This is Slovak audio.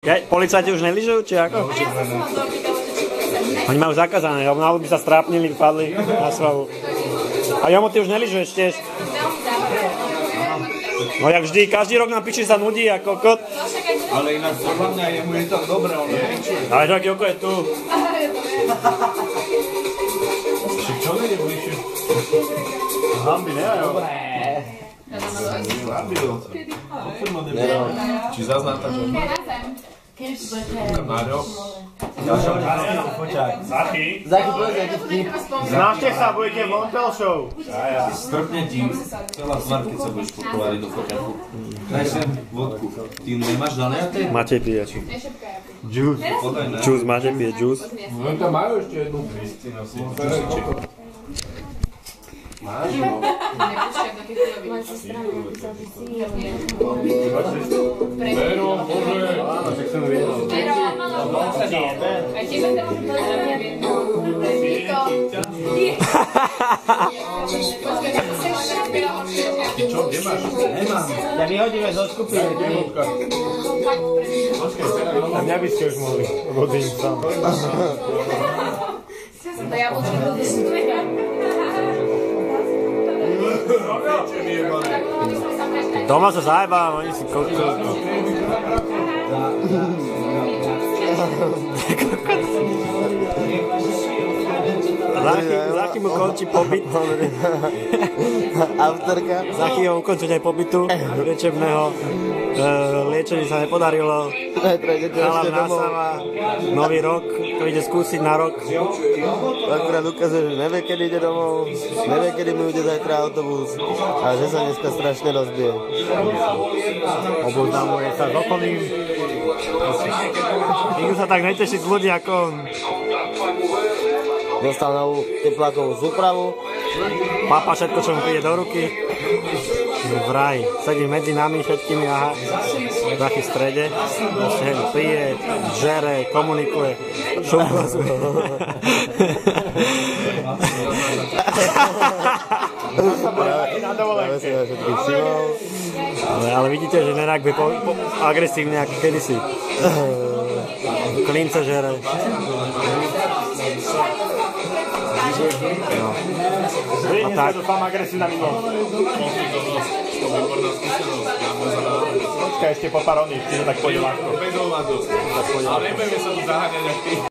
Policajti už neližujú, či ako? Oni majú zakázané, lebo by sa strápnili, padli na svahu. A Jomo, ty už neližuješ tiež? No jak vždy, každý rok nám píči sa nudí ako kokot. Ale inak podľa mňa jemu je to dobré, on je. Ale taký oko je tu. Čo nejde bližšie? Hamby, nevajú. Či zazná tak, že... Mário? Zachy, povedz, aký vtip. snažte sa, budete v Montel Show. Strpne ti celá tvár, keď sa budeš pokovali do foťaku. Daj sem vodku. Ty nemáš dané? Matej pije. Juice. Juice, Matej pije juice. No tam majú ešte jednu. Máš? Vero, Bože. Áno, tak som videl. Ty čo, kde máš? Nemám. Ja vyhodíme zo skupiny. A mňa by ste už mohli vodiť sám. Doma sa zajebá, oni si kokto. Zachy mu končí pobyt. Autorka. Zachy ho ukončenie pobytu liečebného. Liečenie sa nepodarilo. Chalán násáva. Nový rok, to ide skúsiť na rok. Akurát ukazuje, že nevie, kedy ide domov, nevie, kedy mu ide zajtra autobus a že sa dneska strašne rozbije. Oboznamuje sa s okolím. Nikto sa tak neteší z ľudí ako on. Dostal novú teplákovú súpravu. Pápa všetko, čo mu príde do ruky. Vraj. Sedí medzi nami všetkými, aha. Zachy v strede. Ešte pije, žere, komunikuje. Šumplazuje. Práve si na všetkých všimol. Ale vidíte, že nerak by agresívne ako kedysi. Klince žere. No. A tak. Tam agresívna minulosť. Počkaj ešte po pár oných, čiže tak pôjde ľahko. Ale nebudeme sa tu zaháňať, ak ty.